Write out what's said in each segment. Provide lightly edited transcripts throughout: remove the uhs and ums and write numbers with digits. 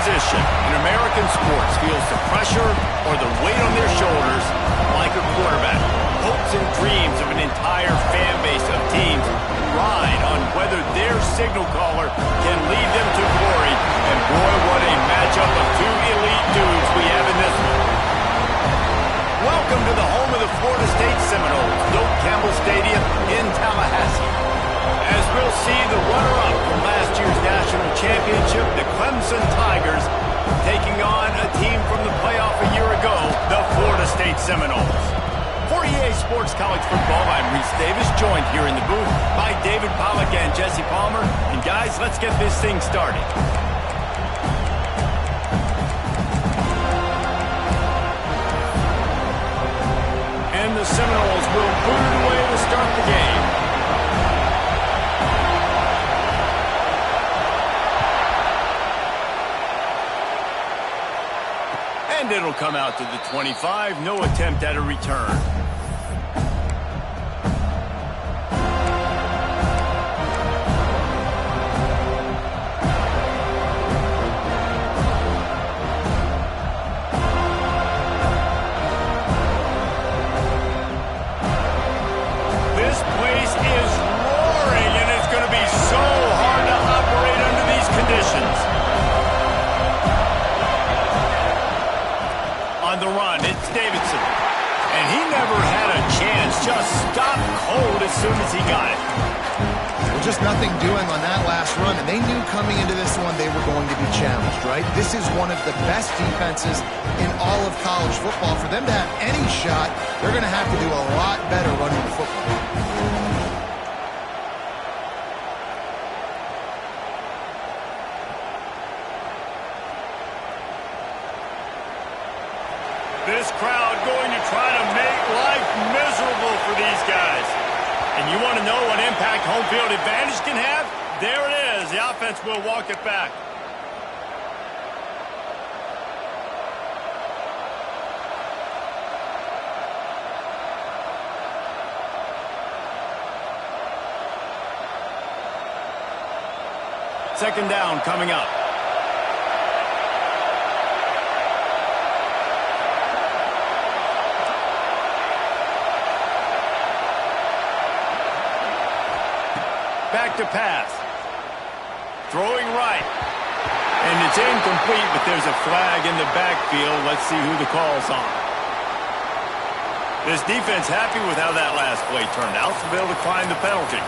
position in American sports feels the pressure or the weight on their shoulders like a quarterback. Hopes and dreams of an entire fan base of teams ride on whether their signal caller can lead them to glory. And boy, what a matchup of two elite dudes we have in this one. Welcome to the home of the Florida State Seminoles, Doak Campbell Stadium in Tallahassee. As we'll see the runner-up from last year's national championship, the Clemson Tigers, taking on a team from the playoff a year ago, the Florida State Seminoles. For EA Sports College Football, I'm Reese Davis, joined here in the booth by David Pollack and Jesse Palmer. And guys, let's get this thing started. And the Seminoles will boot it away to start the game. And it'll come out to the 25. No attempt at a return. This place is roaring, and it's going to be so hard to operate under these conditions. On the run, it's Davidson. And he never had a chance. Just stopped cold as soon as he got it. Well, just nothing doing on that last run. And they knew coming into this one they were going to be challenged, right? This is one of the best defenses in all of college football. For them to have any shot, they're going to have to do a lot better running the football. This crowd going to try to make life miserable for these guys. And you want to know what impact home field advantage can have? There it is. The offense will walk it back. Second down coming up. Back to pass. Throwing right. And it's incomplete, but there's a flag in the backfield. Let's see who the call's on. This defense happy with how that last play turned out, so they'll decline the penalty.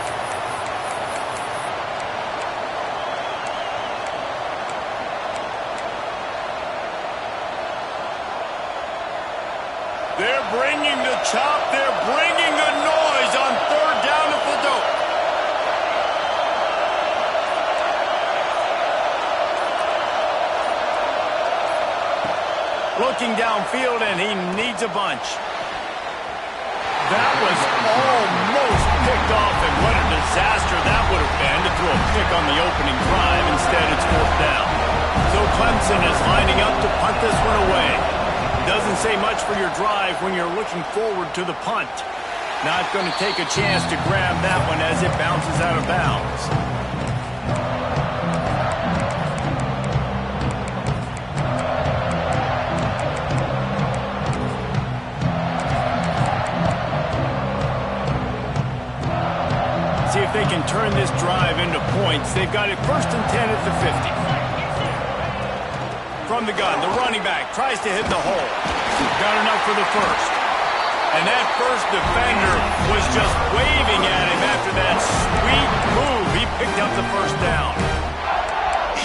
They're bringing the chop. They're bringing the noise on third down at the Doak. Looking downfield, and he needs a bunch. That was almost picked off, and what a disaster that would have been to throw a pick on the opening drive. Instead, it's fourth down. So Clemson is lining up to punt this one away. Doesn't say much for your drive when you're looking forward to the punt. Not going to take a chance to grab that one as it bounces out of bounds. See if they can turn this drive into points. They've got it 1st and 10 at the 50. From the gun, the running back tries to hit the hole. Got enough for the first. And that first defender was just waving at him after that sweet move. He picked up the first down.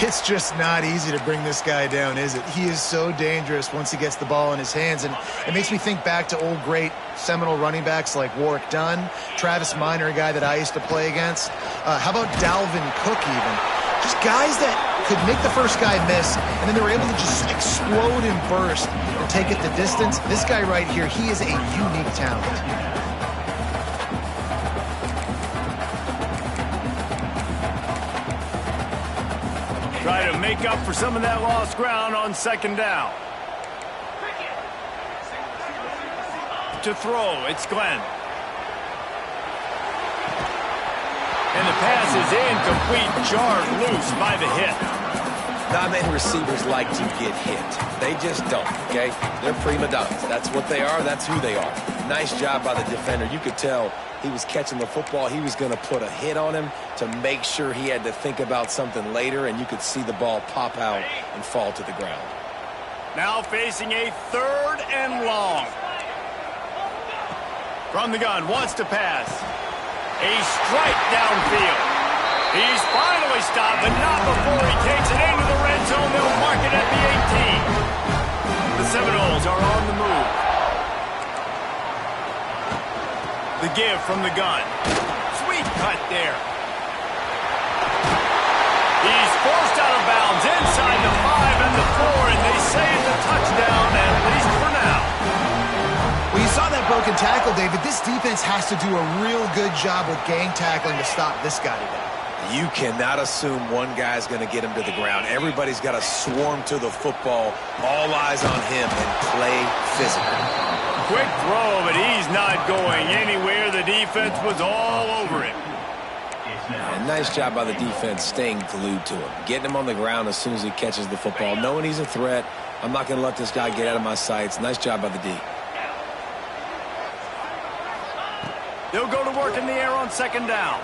It's just not easy to bring this guy down, is it? He is so dangerous once he gets the ball in his hands. And it makes me think back to old great Seminole running backs like Warwick Dunn, Travis Minor, a guy that I used to play against. How about Dalvin Cook even? Just guys that could make the first guy miss, and then they were able to just explode and burst and take it the distance. This guy right here, he is a unique talent. Try to make up for some of that lost ground on second down. To throw, it's Glenn. And the pass is incomplete, jarred loose by the hit. Not many receivers like to get hit. They just don't, okay? They're prima donnas. That's what they are. That's who they are. Nice job by the defender. You could tell he was catching the football. He was going to put a hit on him to make sure he had to think about something later, and you could see the ball pop out and fall to the ground. Now facing a 3rd and long. From the gun, wants to pass. A strike downfield. He's finally stopped, but not before he takes it into the red zone. They'll mark it at the 18. The Seminoles are on the move. The give from the gun. Sweet cut there. He's forced out of bounds inside the 5 and the 4, and they say it's a touchdown, at least for now. Well, you saw that broken tackle, David. This defense has to do a real good job with gang tackling to stop this guy today. You cannot assume one guy's going to get him to the ground. Everybody's got to swarm to the football, all eyes on him, and play physical. Quick throw, but he's not going anywhere. The defense was all over him. And nice job by the defense staying glued to him, getting him on the ground as soon as he catches the football, knowing he's a threat. I'm not going to let this guy get out of my sights. Nice job by the D. They'll go to work in the air on 2nd down.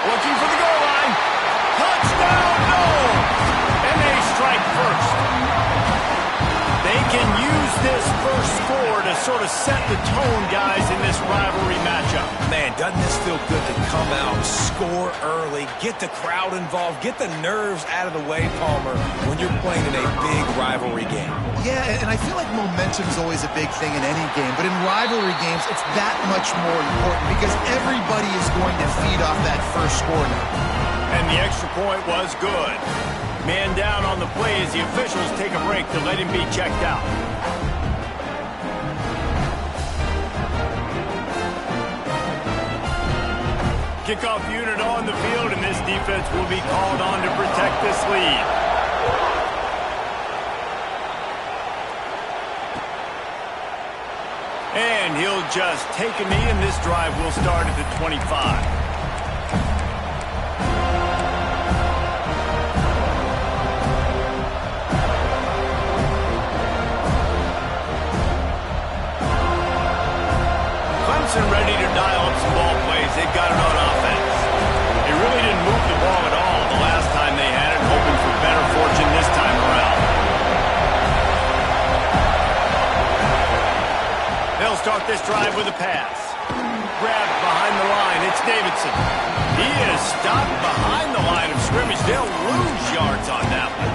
Looking for the goal line. Touchdown, no! And they strike first. They can use this first score to sort of set the tone, guys, in this rivalry matchup. Man, doesn't this feel good to come out, score early, get the crowd involved, get the nerves out of the way, Palmer, when you're playing in a big rivalry game? Yeah, and I feel like momentum is always a big thing in any game, but in rivalry games, it's that much more important because everybody is going to feed off that first score now. And the extra point was good. Man down on the play as the officials take a break to let him be checked out. Kickoff unit on the field, and this defense will be called on to protect this lead. And he'll just take a knee, and this drive will start at the 25. Ready to dial up some ball plays. They've got it on offense. They really didn't move the ball at all the last time they had it, hoping for better fortune this time around. They'll start this drive with a pass. Grabbed behind the line. It's Davidson. He is stopped behind the line of scrimmage. They'll lose yards on that one.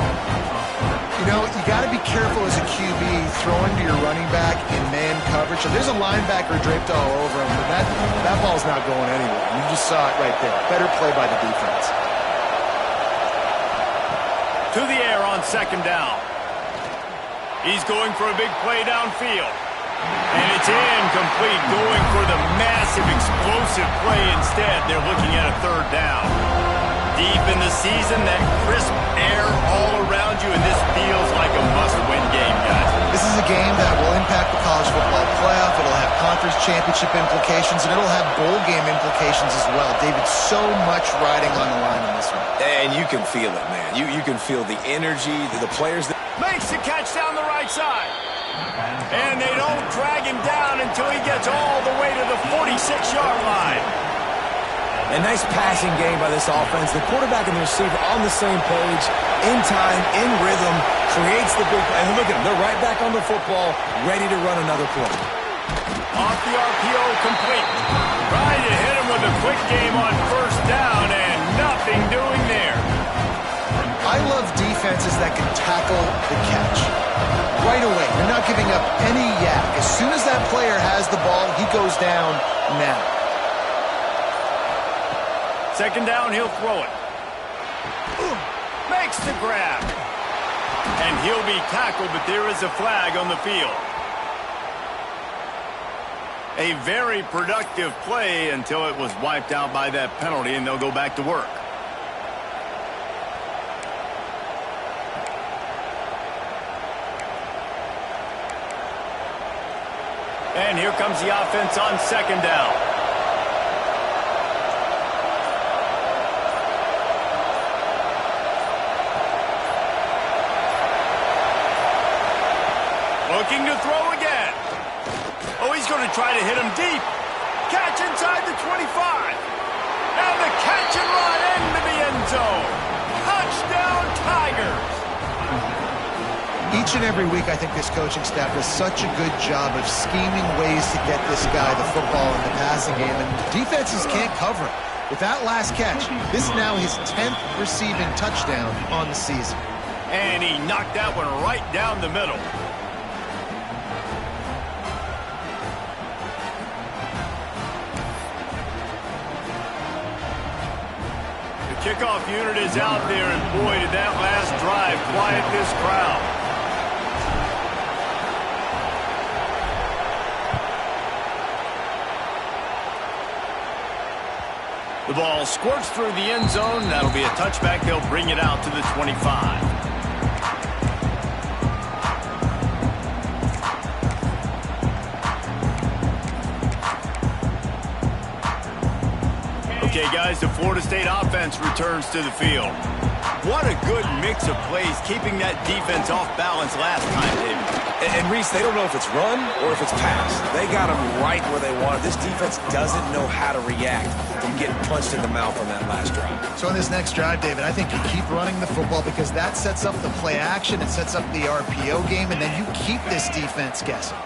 You know, you got to be careful as a QB throwing to your running back in man coverage. So there's a linebacker draped all over him, but that ball's not going anywhere. You just saw it right there. Better play by the defense. To the air on 2nd down. He's going for a big play downfield. And it's incomplete, going for the massive explosive play instead. They're looking at a 3rd down. Deep in the season, that crisp air all around you, and this feels like a must-win game, guys. This is a game that will impact the college football playoff. It'll have conference championship implications, and it'll have bowl game implications as well. David, so much riding on the line in this one. And you can feel it, man. You can feel the energy, the players. Makes the catch down the right side. And they don't drag him down until he gets all the way to the 46-yard line. A nice passing game by this offense. The quarterback and the receiver on the same page, in time, in rhythm, creates the big play. And look at them. They're right back on the football, ready to run another play. Off the RPO, complete. Trying to hit him with a quick game on 1st down, and nothing doing there. I love defenses that can tackle the catch. Right away, they're not giving up any yak. As soon as that player has the ball, he goes down now. 2nd down, he'll throw it. Makes the grab. And he'll be tackled, but there is a flag on the field. A very productive play until it was wiped out by that penalty, and they'll go back to work. And here comes the offense on 2nd down. Looking to throw again. Oh, he's going to try to hit him deep. Catch inside the 25. And the catch and run into the end zone. Touchdown, Tigers. Each and every week, I think this coaching staff does such a good job of scheming ways to get this guy the football in the passing game, and defenses can't cover it. With that last catch, this is now his 10th receiving touchdown on the season. And he knocked that one right down the middle. The kickoff unit is out there, and boy, did that last drive quiet this crowd. The ball squirts through the end zone. That'll be a touchback. They'll bring it out to the 25. Okay, guys, the Florida State offense returns to the field. What a good mix of plays, keeping that defense off balance last time, David. And Reese, they don't know if it's run or if it's pass. They got them right where they want it. This defense doesn't know how to react from getting punched in the mouth on that last drive. So in this next drive, David, I think you keep running the football because that sets up the play action, it sets up the RPO game, and then you keep this defense guessing.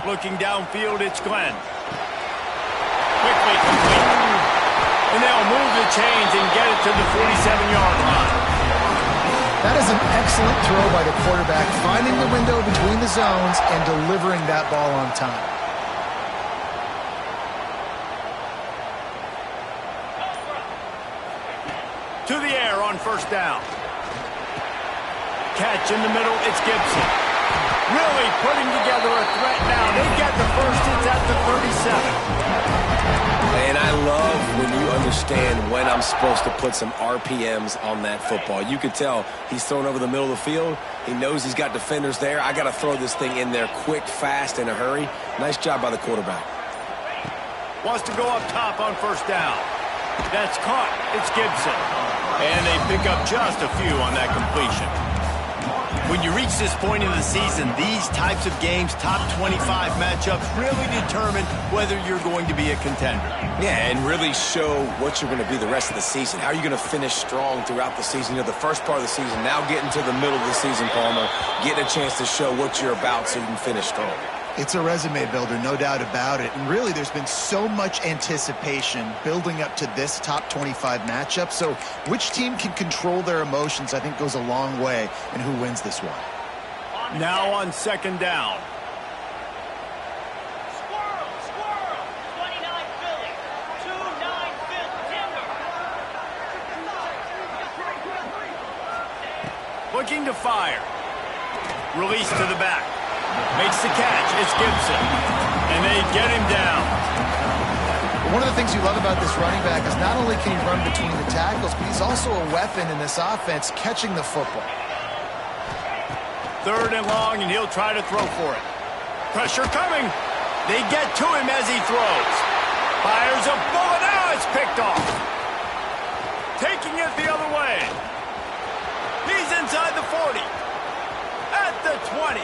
Looking downfield, it's Glenn. Quickly complete. And they'll move the chains and get it to the 47-yard line. That is an excellent throw by the quarterback, finding the window between the zones and delivering that ball on time. To the air on first down. Catch in the middle, it's Gibson. Really putting together a threat now. They get the first, it's at the 37. And I love when you understand when I'm supposed to put some RPMs on that football. You could tell he's thrown over the middle of the field. He knows he's got defenders there. I got to throw this thing in there quick, fast, in a hurry. Nice job by the quarterback. Wants to go up top on first down. That's caught. It's Gibson. And they pick up just a few on that completion. When you reach this point in the season, these types of games, top 25 matchups, really determine whether you're going to be a contender. Yeah, and really show what you're going to be the rest of the season. How are you going to finish strong throughout the season? You know, the first part of the season, now getting to the middle of the season, Palmer, getting a chance to show what you're about so you can finish strong. It's a resume builder, no doubt about it. And really, there's been so much anticipation building up to this top 25 matchup. So which team can control their emotions, I think, goes a long way in who wins this one. Now on second down. Squirrel, 29 Philly, 29 Denver. Looking to fire. Release to the back. Makes the catch. It's Gibson. And they get him down. One of the things you love about this running back is not only can he run between the tackles, but he's also a weapon in this offense catching the football. Third and long, and he'll try to throw for it. Pressure coming. They get to him as he throws. Fires a bullet. Now it's picked off. Taking it the other way. He's inside the 40. At the 20.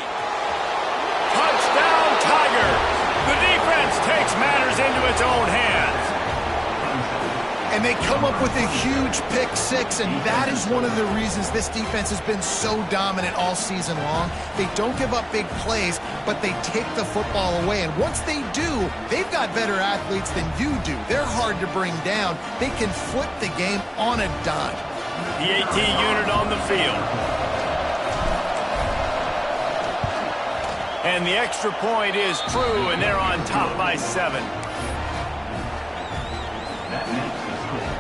Touchdown, Tigers. The defense takes matters into its own hands. And they come up with a huge pick six, and that is one of the reasons this defense has been so dominant all season long. They don't give up big plays, but they take the football away. And once they do, they've got better athletes than you do. They're hard to bring down. They can flip the game on a dime. The AT unit on the field. And the extra point is true, and they're on top by 7. That makes the score.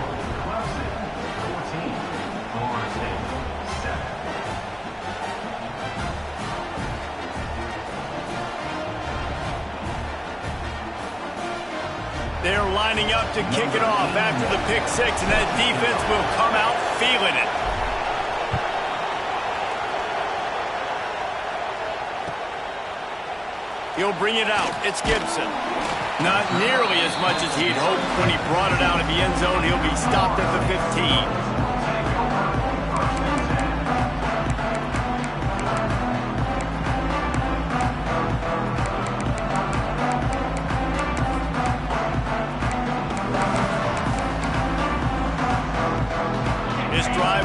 Clemson 14, Florida State 7. They're lining up to kick it off after the pick six, and that defense will come out feeling it. He'll bring it out. It's Gibson. Not nearly as much as he'd hoped when he brought it out of the end zone. He'll be stopped at the 15.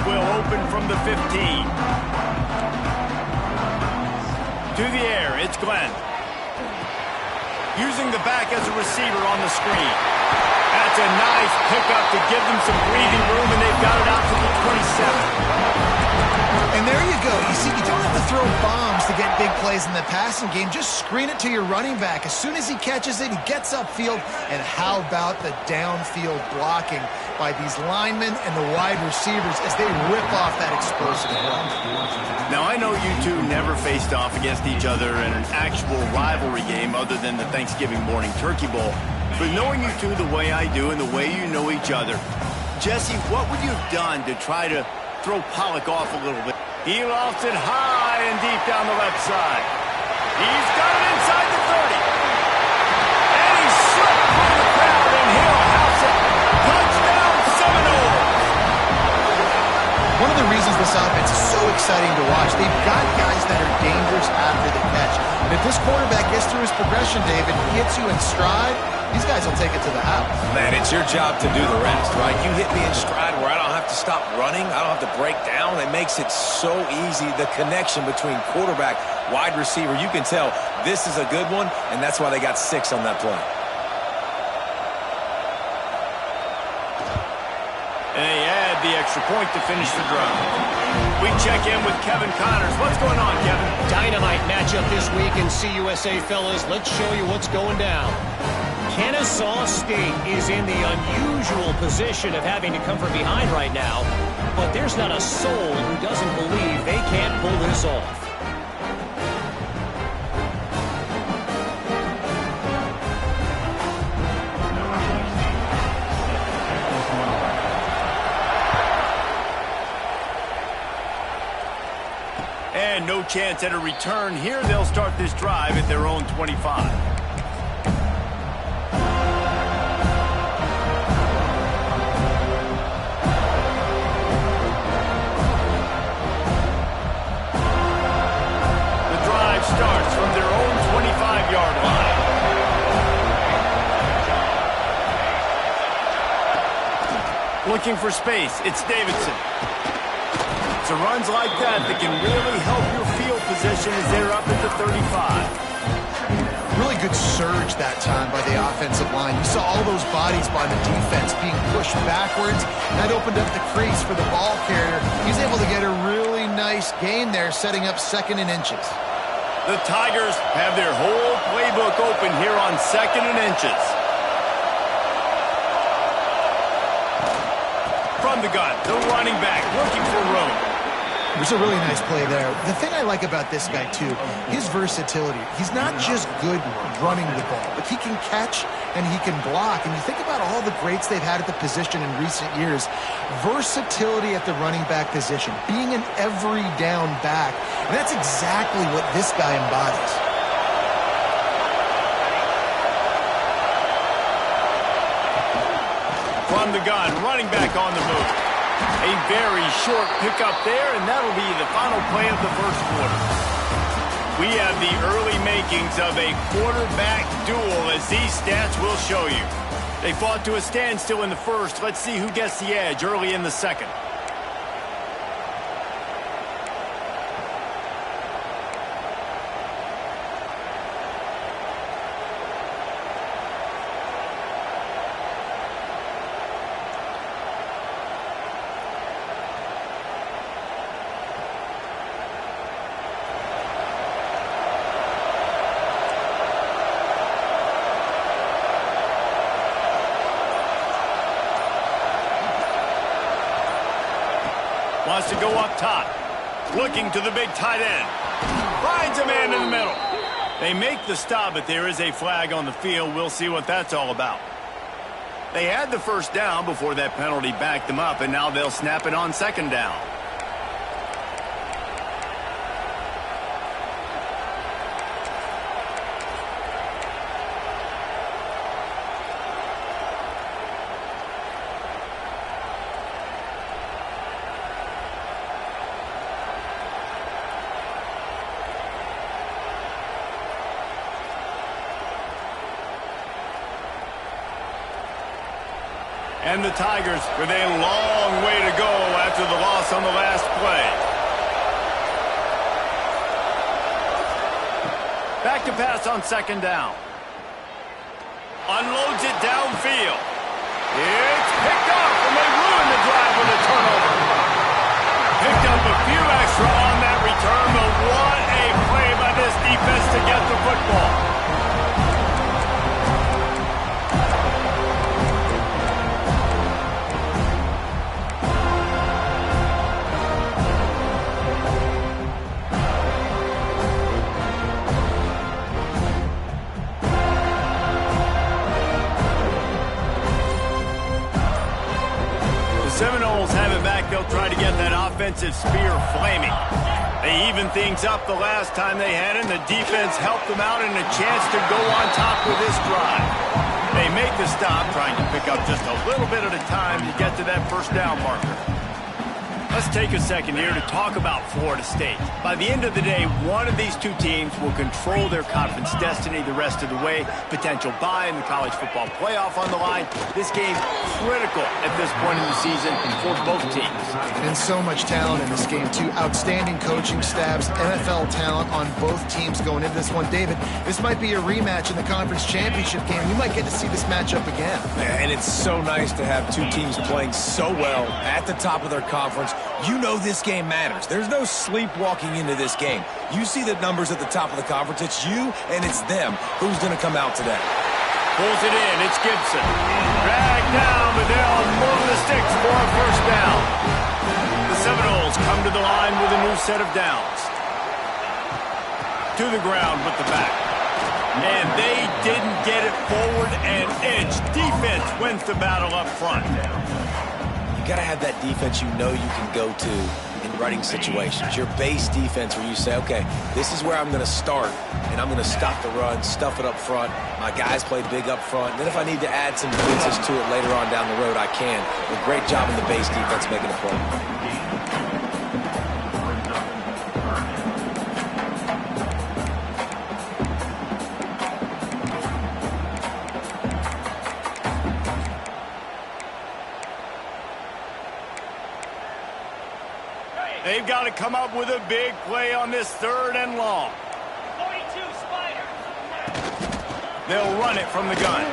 will open from the 15. To the air, it's Glenn. Using the back as a receiver on the screen. That's a nice pickup to give them some breathing room, and they've got it out to the 27. And there you go. You see, you don't have to throw bombs to get big plays in the passing game. Just screen it to your running back. As soon as he catches it, he gets upfield. And how about the downfield blocking by these linemen and the wide receivers as they rip off that explosive run. Now, I know you two never faced off against each other in an actual rivalry game other than the Thanksgiving morning turkey bowl. But knowing you two the way I do and the way you know each other, Jesse, what would you have done to try to throw Pollock off a little bit? He lofts it high and deep down the left side. He's got it inside the 30. And he's slipped through the crowd, and he'll house it. Touchdown, Seminoles! One of the reasons this offense is so exciting to watch, they've got guys that are dangerous after the catch. And if this quarterback gets through his progression, David, he hits you in stride, these guys will take it to the house. Man, it's your job to do the rest, right? You hit me in stride where I don't have to stop running. I don't have to break down. It makes it so easy. The connection between quarterback, wide receiver, you can tell this is a good one, and that's why they got 6 on that play. And they add the extra point to finish the drive. We check in with Kevin Connors. What's going on, Kevin? Dynamite matchup this week in CUSA, fellas. Let's show you what's going down. Kennesaw State is in the unusual position of having to come from behind right now, but there's not a soul who doesn't believe they can't pull this off. And no chance at a return here. They'll start this drive at their own 25. Starts from their own 25-yard line. Looking for space, it's Davidson. It's runs like that can really help your field position as they're up at the 35. Really good surge that time by the offensive line. You saw all those bodies by the defense being pushed backwards. That opened up the crease for the ball carrier. He's able to get a really nice gain there, setting up 2nd and inches. The Tigers have their whole playbook open here on 2nd and inches. From the gun, the running back looking for room. There's a really nice play there. The thing I like about this guy, too, his versatility. He's not just good running the ball, but he can catch and he can block. And you think about all the greats they've had at the position in recent years. Versatility at the running back position, being an every down back. And that's exactly what this guy embodies. From the gun, running back on the move. A very short pickup there, and that'll be the final play of the first quarter. We have the early makings of a quarterback duel, as these stats will show you. They fought to a standstill in the first. Let's see who gets the edge early in the second. Wants to go up top. Looking to the big tight end. Finds a man in the middle. They make the stop, but there is a flag on the field. We'll see what that's all about. They had the first down before that penalty backed them up, and now they'll snap it on 2nd down. And the Tigers with a long way to go after after the loss on the last play. Back to pass on second down. Unloads it downfield. It's picked up, and they ruin the drive with a turnover. Picked up a few extra on that return, but what a play by this defense to get the football. Seminoles have it back. They'll try to get that offensive spear flaming. They evened things up the last time they had it, and the defense helped them out and a chance to go on top with this drive. They make the stop, trying to pick up just a little bit at a time to get to that first down marker. Let's take a second here to talk about Florida State. By the end of the day, one of these two teams will control their conference destiny the rest of the way. Potential bye in the college football playoff on the line. This game critical at this point in the season for both teams. And so much talent in this game, too. Outstanding coaching staffs, NFL talent on both teams going into this one. David, this might be a rematch in the conference championship game. We might get to see this matchup again. And it's so nice to have two teams playing so well at the top of their conference. You know this game matters. There's no sleepwalking into this game. You see the numbers at the top of the conference. It's you and it's them. Who's going to come out today? Pulls it in. It's Gibson. Dragged down, but they'll move the sticks for a first down. The Seminoles come to the line with a new set of downs. To the ground with the back. And they didn't get it forward an inch. Defense wins the battle up front. You got to have that defense you know you can go to in running situations. Your base defense where you say, okay, this is where I'm going to start, and I'm going to stop the run, stuff it up front. My guys play big up front. And then if I need to add some blitzes to it later on down the road, I can. A great job in the base defense making a play. They've got to come up with a big play on this third and long. 42, Spider. They'll run it from the gun.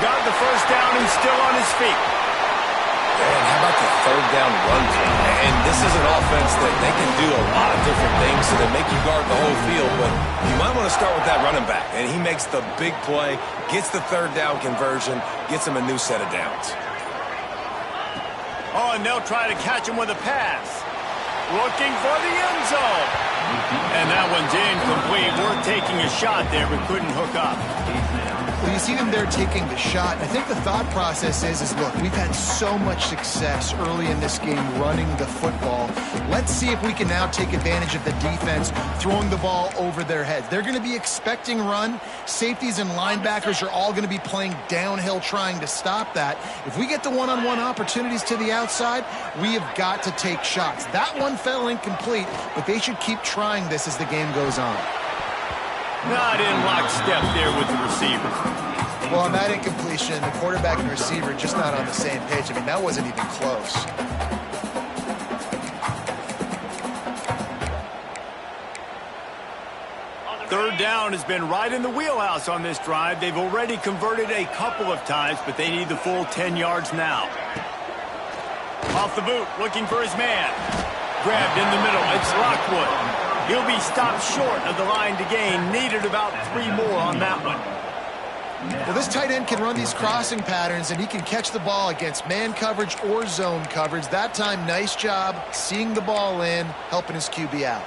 Got the first down and still on his feet. And how about the third down run play? And this is an offense that they can do a lot of different things, so they make you guard the whole field, but you might want to start with that running back. And he makes the big play, gets the third down conversion, gets him a new set of downs. Oh, and they'll try to catch him with a pass. Looking for the end zone. And that one's incomplete. Worth taking a shot there, but couldn't hook up. Well, you see them there taking the shot. I think the thought process is look, we've had so much success early in this game running the football. Let's see if we can now take advantage of the defense throwing the ball over their heads. They're going to be expecting run. Safeties and linebackers are all going to be playing downhill trying to stop that. If we get the one-on-one opportunities to the outside, we have got to take shots. That one fell incomplete, but they should keep trying this as the game goes on. Not in lockstep there with the receiver. Well, on that incompletion, the quarterback and receiver just not on the same page. I mean, that wasn't even close. Third down has been right in the wheelhouse on this drive. They've already converted a couple of times, but they need the full 10 yards now. Off the boot, looking for his man. Grabbed in the middle. It's Lockwood. He'll be stopped short of the line to gain. Needed about 3 more on that one. Well, this tight end can run these crossing patterns, and he can catch the ball against man coverage or zone coverage. That time, nice job seeing the ball in, helping his QB out.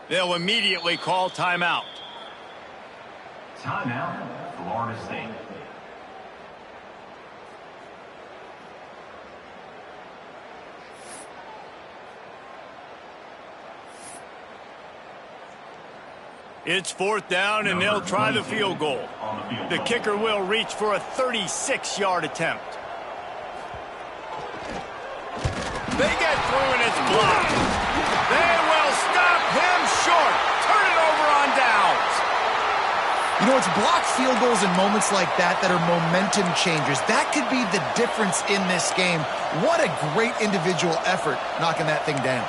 They'll immediately call timeout. Timeout, Florida State. It's 4th down, and they'll try the field goal. The kicker will reach for a 36-yard attempt. They get through, and it's blocked. They will stop him short. Turn it over on downs. You know, it's blocked field goals in moments like that are momentum changers. That could be the difference in this game. What a great individual effort knocking that thing down.